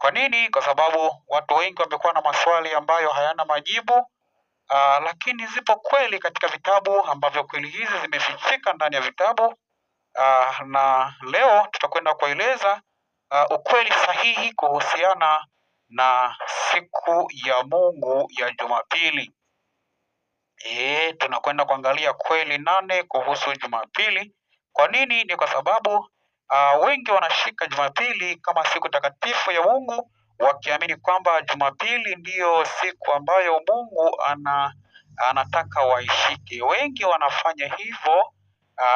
Kwa nini? Kwa sababu watu wengi wamekuwa na maswali ambayo hayana majibu. Lakini zipo kweli katika vitabu ambavyo kweli hizi zimefichika ndani ya vitabu. Na leo tutakwenda kueleza ukweli sahihi kuhusiana na siku ya Mungu ya Jumapili. Tunakwenda kuangalia kweli 8 kuhusu Jumapili. Kwa nini? Ni kwa sababu wengi wanashika Jumapili kama siku takatifu ya Mungu, wakiamini kwamba Jumapili ndiyo siku ambayo Mungu anataka waishike. Wengi wanafanya hivyo,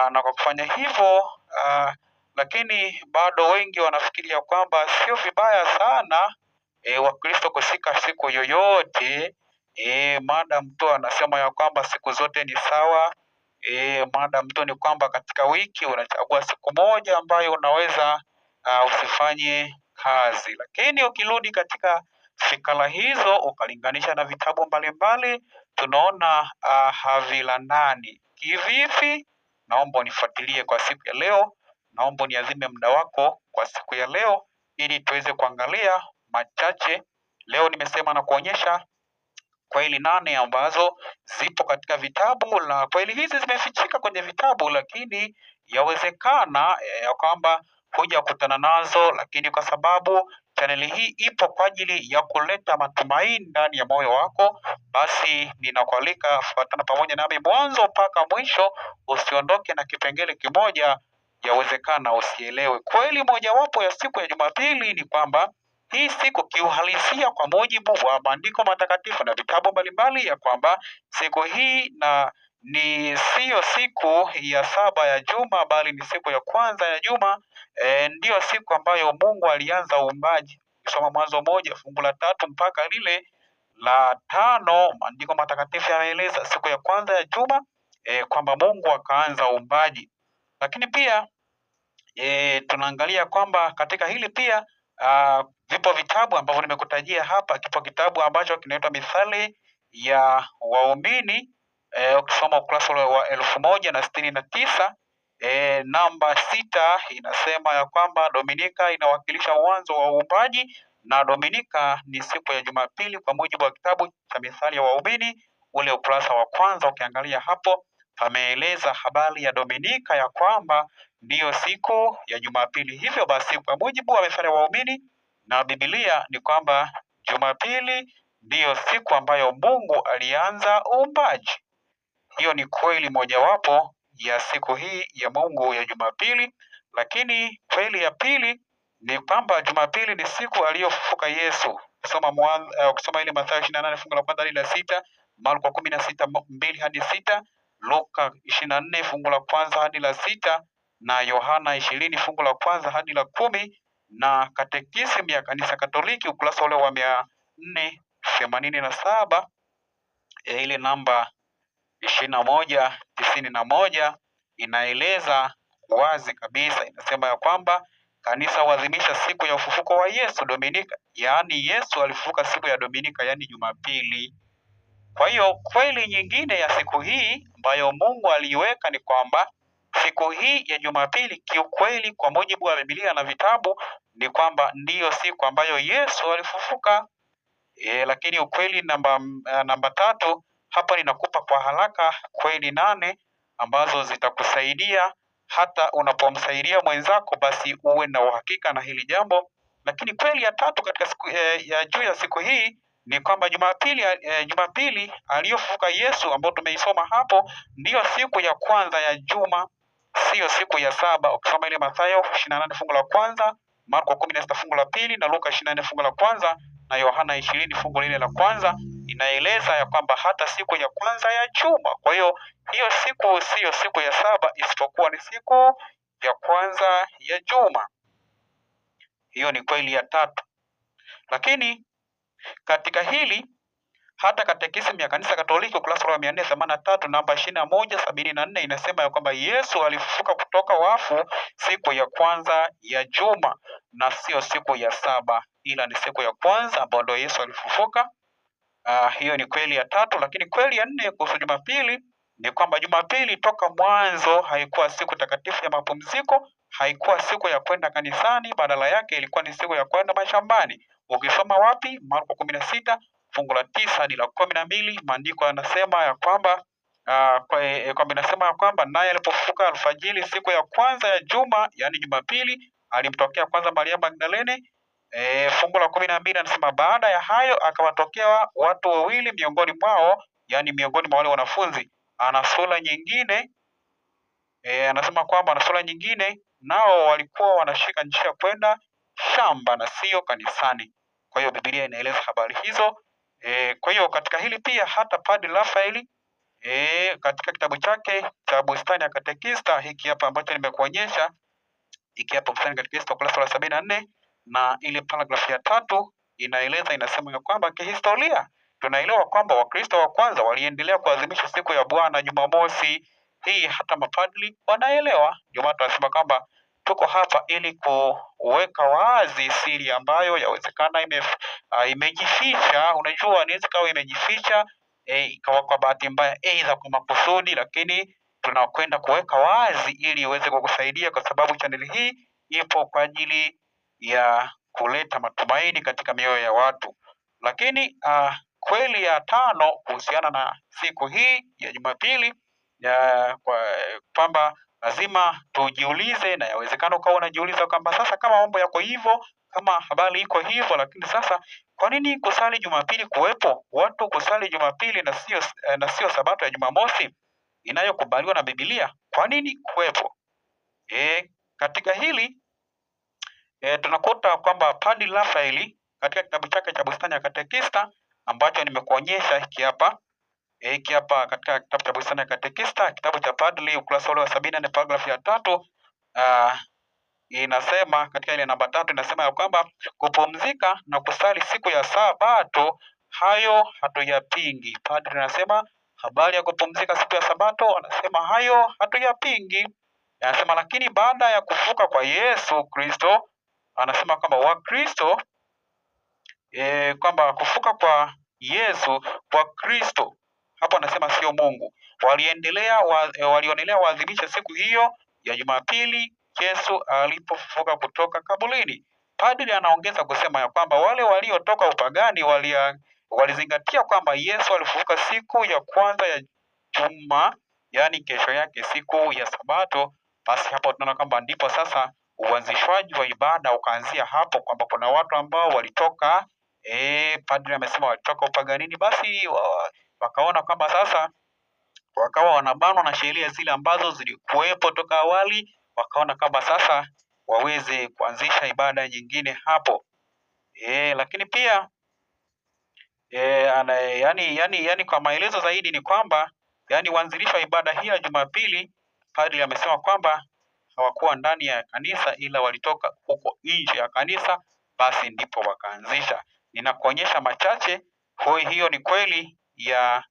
na kwa kufanya hivyo lakini bado wengi wanafikiria kwamba sio vibaya sana Wakristo kushika siku yoyote madam tu anasema ya kwamba siku zote ni sawa. Madam tu ni kwamba katika wiki unachagua siku moja ambayo unaweza usifanye kazi. Lakini ukirudi katika fikra hizo ukalinganisha na vitabu mbalimbali, tunaona havilandani. Kivipi? Naomba unifuatilie kwa siku ya leo. Naomba niazime muda wako kwa siku ya leo ili tuweze kuangalia machache. Leo nimesema na kuonyesha kweli 8 ambazo zipo katika vitabu, na kweli hizi zimefichika kwenye vitabu, lakini yawezekana ya kwamba hujakutana nazo, lakini kwa sababu chaneli hii ipo kwa ajili ya kuleta matumaini ndani ya moyo wako, basi ninakualika fuatana pamoja nami mwanzo mpaka mwisho, usiondoke na kipengele kimoja. Yawezekana usielewe kweli mojawapo ya siku ya Jumapili ni kwamba hii siku kiuhalisia kwa mujibu wa maandiko matakatifu na vitabu mbalimbali ya kwamba siku hii ni siyo siku ya 7 ya juma, bali ni siku ya kwanza ya juma. Ndiyo siku ambayo Mungu alianza uumbaji. Kusoma Mwanzo 1 fungu la 3 mpaka lile la 5, maandiko matakatifu yanaeleza siku ya kwanza ya juma kwamba Mungu akaanza uumbaji. Lakini pia tunaangalia kwamba katika hili pia vipo vitabu ambavyo nimekutajia hapa. Kipo kitabu ambacho kinaitwa Mithali ya Waumini, ukisoma ukurasa wa 1069 namba 6 inasema ya kwamba Dominika inawakilisha mwanzo wa uumbaji na Dominika ni siku ya Jumapili kwa mujibu wa kitabu cha Mithali ya Waumini ule ukurasa wa kwanza. Ukiangalia hapo pameeleza habari ya Dominika ya kwamba ndiyo siku ya Jumapili. Hivyo basi kwa mujibu wa Mithali ya Waumini na Biblia ni kwamba Jumapili ndiyo siku ambayo Mungu alianza uumbaji. Hiyo ni kweli mojawapo ya siku hii ya Mungu ya Jumapili. Lakini kweli ya pili ni kwamba Jumapili ni siku aliyofufuka Yesu. Kusoma ile Mathayo 28 fungu la 1 hadi la 6, Marko 16:2 hadi 6, Luka 24 fungu la 1 hadi la 6 na Yohana 20 fungu la 1 hadi la 10 na Katekisimu ya Kanisa Katoliki ukurasa ule wa 487 ile namba 2191 inaeleza wazi kabisa, inasema ya kwamba kanisa huadhimisha siku ya ufufuko wa Yesu Dominika, yaani Yesu alifufuka siku ya Dominika, yaani Jumapili. Kwa hiyo kweli nyingine ya siku hii ambayo Mungu aliiweka ni kwamba siku hii ya Jumapili kiukweli kwa mujibu wa Biblia na vitabu ni kwamba ndiyo siku ambayo Yesu alifufuka. Lakini ukweli namba 3 hapa ninakupa kwa haraka kweli 8 ambazo zitakusaidia hata unapomsaidia mwenzako, basi uwe na uhakika na hili jambo. Lakini kweli ya 3 katika siku ya juu ya siku hii ni kwamba Jumapili aliyofufuka Yesu ambayo tumeisoma hapo ndiyo siku ya kwanza ya juma, siyo siku ya 7. Ukisoma ile Mathayo 28 fungu la 1, Marko 16 fungu la 2 na Luka 24 fungu la 1 na Yohana 20 fungu lile la 1 inaeleza ya kwamba hata siku ya kwanza ya juma. Kwa hiyo hiyo siku siyo siku ya 7 isipokuwa ni siku ya kwanza ya juma. Hiyo ni kweli ya 3. Lakini katika hili hata Katekisimu ya Kanisa Katoliki ukurasa wa 483 namba 2174 inasema ya kwamba Yesu alifufuka kutoka wafu siku ya kwanza ya juma na sio siku ya 7, ila ni siku ya kwanza ambayo ndio Yesu alifufuka. Hiyo ni kweli ya 3. Lakini kweli ya 4 kuhusu Jumapili ni kwamba Jumapili toka mwanzo haikuwa siku takatifu ya mapumziko, haikuwa siku ya kwenda kanisani, badala yake ilikuwa ni siku ya kwenda mashambani. Ukisoma wapi? Marko 16 fungu la 9 hadi la 12, maandiko yanasema ya kwamba kwamba inasema ya kwamba naye alipofufuka alfajiri siku ya kwanza ya juma, yani Jumapili, alimtokea kwanza Maria Magdalene. Fungu la 12 anasema baada ya hayo akawatokea watu wawili miongoni mwao, yani miongoni mwa wale wanafunzi. Ana sura nyingine, anasema kwamba ana sura nyingine, nao walikuwa wanashika njia kwenda shamba na sio kanisani. Kwa hiyo Biblia inaeleza habari hizo. Kwa hiyo katika hili pia hata Padre Raphael katika kitabu chake cha Bustani ya Katekista, hiki hapa ambacho nimekuonyesha, hiki hapa Bustani ya Katekista ukurasa wa 74 na ile paragrafu ya 3 inaeleza, inasema ya kwamba kihistoria tunaelewa kwamba Wakristo wa kwanza waliendelea kuadhimisha siku ya Bwana Jumamosi. Hii hata mapadri wanaelewa. Ndio maana tunasema kwamba tuko hapa ili kuweka wazi siri ambayo yawezekana imejificha. Unajua, inaweza kawa imejificha ikawa kwa bahati mbaya, aidha kwa makusudi, lakini tunakwenda kuweka wazi ili iweze kukusaidia, kwa sababu chaneli hii ipo kwa ajili ya kuleta matumaini katika mioyo ya watu. Lakini kweli ya 5 kuhusiana na siku hii ya Jumapili, kwamba lazima tujiulize, na yawezekana ukawa unajiuliza kwamba sasa kama mambo yako hivyo, kama habari iko hivyo, lakini sasa kwa nini kusali Jumapili kuwepo? Watu kusali Jumapili na sio Sabato ya Jumamosi inayokubaliwa na Biblia, kwa nini kuwepo? Katika hili tunakuta kwamba Padre Raphael katika kitabu chake cha Bustani ya Katekista ambacho nimekuonyesha hiki hapa katika kitabu cha Bustani ya Katekista, kitabu cha Padre, ukurasa ule wa 74 paragrafu ya 3, inasema katika ile namba 3 inasema ya kwamba kupumzika na kusali siku ya Sabato hayo hatuyapingi. Padre anasema habari ya kupumzika siku ya Sabato, anasema hayo hatuyapingi. Anasema lakini baada ya kufufuka kwa Yesu Kristo, anasema kwamba Wakristo kwamba kufufuka kwa Yesu kwa Kristo, hapo anasema sio Mungu, walionelea waadhimisha siku hiyo ya Jumapili Yesu alipofufuka kutoka kaburini. Padri anaongeza kusema ya kwamba wale waliotoka upagani walizingatia kwamba Yesu alifufuka siku ya kwanza ya juma, yani kesho yake siku ya Sabato. Basi hapo tunaona kwamba ndipo sasa uanzishwaji wa ibada ukaanzia hapo, kwamba kuna watu ambao walitoka padri amesema walitoka upaganini, basi wakaona kwamba sasa wakawa wanabanwa na sheria zile ambazo zilikuwepo toka awali, wakaona kwamba sasa waweze kuanzisha ibada nyingine hapo. Lakini pia yani kwa maelezo zaidi ni kwamba yani uanzilisho wa ibada hii ya Jumapili, padri amesema kwamba hawakuwa ndani ya kanisa ila walitoka huko nje ya kanisa, basi ndipo wakaanzisha. Ninakuonyesha machache. Hiyo ni kweli ya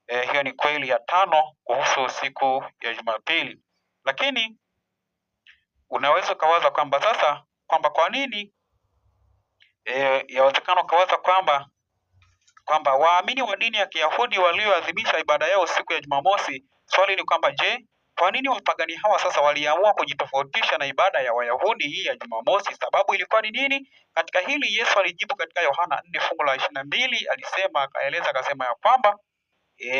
5 kuhusu siku ya Jumapili. Lakini unaweza ukawaza kwamba sasa kwamba kwa nini yawezekana ukawaza kwamba waamini wa dini ya Kiyahudi walioadhimisha ibada yao siku ya Jumamosi, swali ni kwamba je, kwa nini wapagani hawa sasa waliamua kujitofautisha na ibada ya Wayahudi hii ya Jumamosi? Sababu ilikuwa ni nini? Katika hili Yesu alijibu katika Yohana 4 fungu la 22, alisema akasema ya kwamba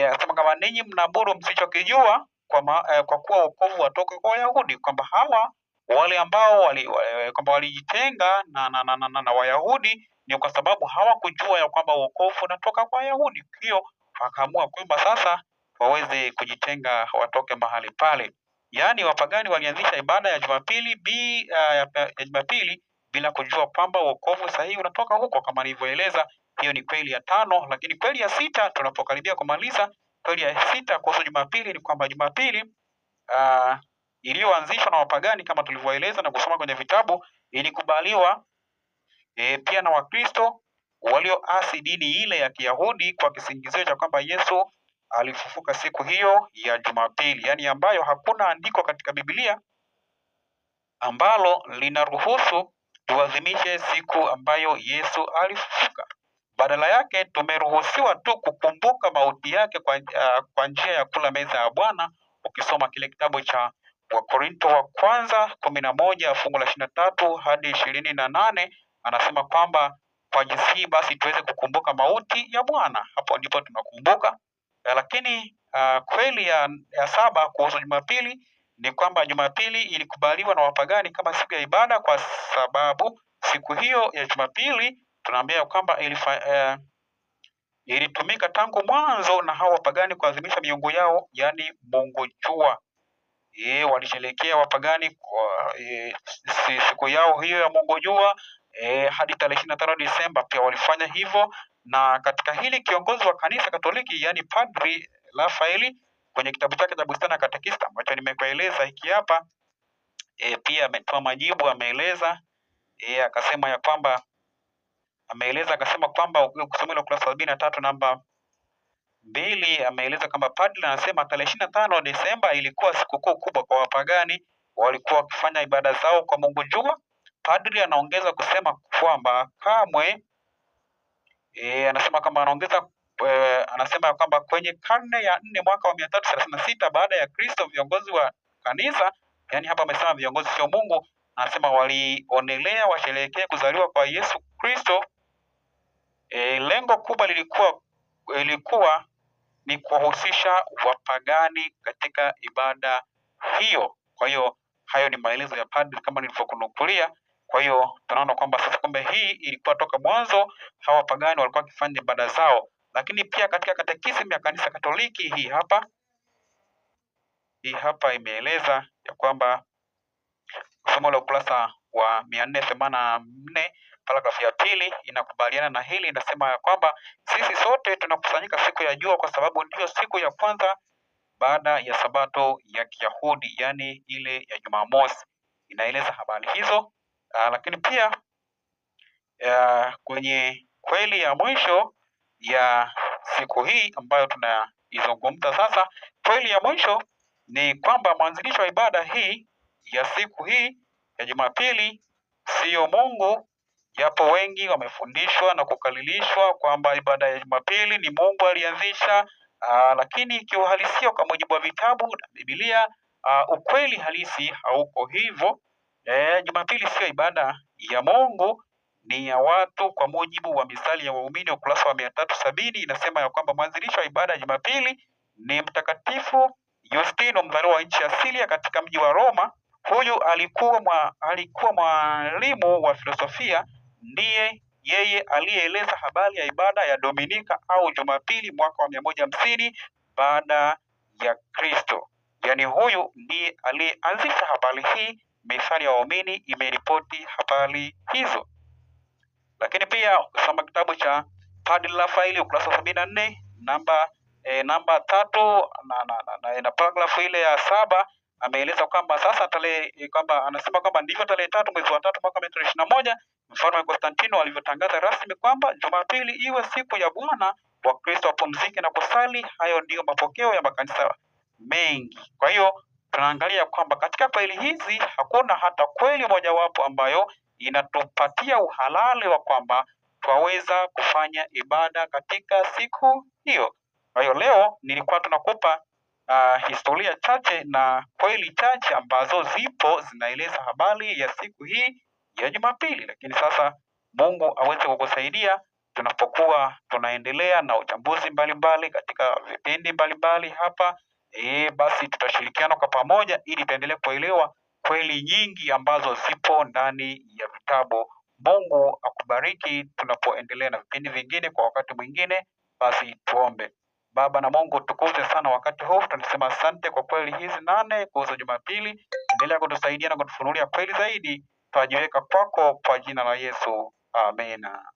akasema kama ninyi mnaabudu msichokijua, kwa kuwa wokovu watoka kwa Wayahudi, kwamba hawa wale ambao kwamba walijitenga na Wayahudi ni kwa sababu hawakujua ya kwamba wokovu unatoka kwa Wayahudi. Hiyo wakaamua kwamba sasa waweze kujitenga, watoke mahali pale. Yaani wapagani walianzisha ibada ya Jumapili bila kujua kwamba wokovu sahihi unatoka huko, kama nilivyoeleza. Hiyo ni kweli ya 5. Lakini kweli ya 6 tunapokaribia kumaliza, kweli ya 6 kuhusu Jumapili ni kwamba Jumapili iliyoanzishwa na wapagani kama tulivyoeleza na kusoma kwenye vitabu, ilikubaliwa pia na Wakristo walioasi dini ile ya Kiyahudi kwa kisingizio cha kwamba Yesu alifufuka siku hiyo ya Jumapili, yani ambayo hakuna andiko katika Biblia ambalo linaruhusu tuadhimishe siku ambayo Yesu alifufuka. Badala yake tumeruhusiwa tu kukumbuka mauti yake kwa njia ya kula meza ya Bwana. Ukisoma kile kitabu cha Wakorintho wa kwanza 11 fungu la 23 hadi 28 anasema kwamba kwa jinsi hii basi tuweze kukumbuka mauti ya Bwana. Hapo ndipo tunakumbuka. Lakini kweli ya saba kuhusu Jumapili ni kwamba Jumapili ilikubaliwa na wapagani kama siku ya ibada, kwa sababu siku hiyo ya Jumapili tunaambia kwamba ilitumika tangu mwanzo na hao wapagani kuadhimisha miungu yao, yani mungu jua. Walisherehekea wapagani kwa siku yao hiyo ya mungu jua hadi tarehe 25 Disemba pia walifanya hivyo. Na katika hili kiongozi wa kanisa Katoliki, yani Padri Rafaeli, kwenye kitabu chake cha Bustani ya Katekista ambacho nimekueleza hiki hapa, pia ametoa majibu. Ameeleza akasema ya kwamba akasema kwamba ukisoma ile ukurasa 73 namba 2, ameeleza kwamba padri anasema tarehe 25 Desemba ilikuwa sikukuu kubwa kwa wapagani, walikuwa wakifanya ibada zao kwa mungu jua. Padri anaongeza kusema kwamba anasema ya kwamba kwenye karne ya 4 mwaka wa 336 baada ya Kristo, viongozi wa kanisa, yani hapa amesema viongozi sio Mungu, anasema walionelea washerehekee kuzaliwa kwa Yesu Kristo. Lengo kubwa lilikuwa ni kuwahusisha wapagani katika ibada hiyo. Kwa hiyo hayo ni maelezo ya padri kama nilivyokunukulia. Kwa hiyo tunaona kwamba sasa kumbe hii ilikuwa toka mwanzo hawa wapagani walikuwa wakifanya ibada zao. Lakini pia katika katekisimu ya kanisa Katoliki hii hapa imeeleza ya kwamba somo la ukurasa wa 484 paragrafu ya 2 inakubaliana na hili. Inasema ya kwamba sisi sote tunakusanyika siku ya jua kwa sababu ndiyo siku ya kwanza baada ya sabato ya Kiyahudi, yani ile ya Jumamosi. Inaeleza habari hizo. Lakini pia kwenye kweli ya mwisho ya siku hii ambayo tunaizungumza sasa, kweli ya mwisho ni kwamba mwanzilishi wa ibada hii ya siku hii ya Jumapili siyo Mungu, japo wengi wamefundishwa na kukalilishwa kwamba ibada ya Jumapili ni Mungu alianzisha, lakini kiuhalisia kwa mujibu wa vitabu na Biblia, ukweli halisi hauko hivyo. Jumapili sio ibada ya Mungu, ni ya watu. Kwa mujibu wa Mithali ya Waumini ukurasa wa 370 inasema ya kwamba mwanzilishi wa ibada ya Jumapili ni Mtakatifu Yustino, mzaliwa wa nchi asilia katika mji wa Roma. Huyu alikuwa mwalimu wa filosofia, ndiye yeye aliyeeleza habari ya ibada ya Dominika au Jumapili mwaka wa 150 baada ya Kristo. Yaani huyu ndiye aliyeanzisha habari hii. Mithali ya Waumini imeripoti habari hizo. Lakini pia kusoma kitabu cha Padri Rafaeli ukurasa 74 namba 3 na paragrafu ile ya 7 ameeleza kwamba sasa anasema kwamba ndivyo tarehe 3 mwezi wa 3 mwaka 1921 Mfalme Konstantino alivyotangaza rasmi kwamba Jumapili iwe siku ya Bwana, Wakristo wapumzike na kusali. Hayo ndiyo mapokeo ya makanisa mengi. Kwa hiyo tunaangalia kwamba katika kweli hizi hakuna hata kweli mojawapo ambayo inatupatia uhalali wa kwamba twaweza kufanya ibada katika siku hiyo. Kwa hiyo leo nilikuwa tunakupa historia chache na kweli chache ambazo zipo zinaeleza habari ya siku hii ya Jumapili. Lakini sasa Mungu aweze kukusaidia tunapokuwa tunaendelea na uchambuzi mbalimbali katika vipindi mbalimbali hapa. Basi tutashirikiana kwa pamoja ili tuendelee kuelewa kweli nyingi ambazo zipo ndani ya vitabu. Mungu akubariki tunapoendelea na vipindi vingine kwa wakati mwingine. Basi tuombe. Baba na Mungu, tukuze sana wakati huu, tunasema asante kwa kweli hizi 8 kuhusu Jumapili. Endelea kutusaidia na kutufunulia kweli zaidi. Twajiweka kwako kwa jina la Yesu. Amena.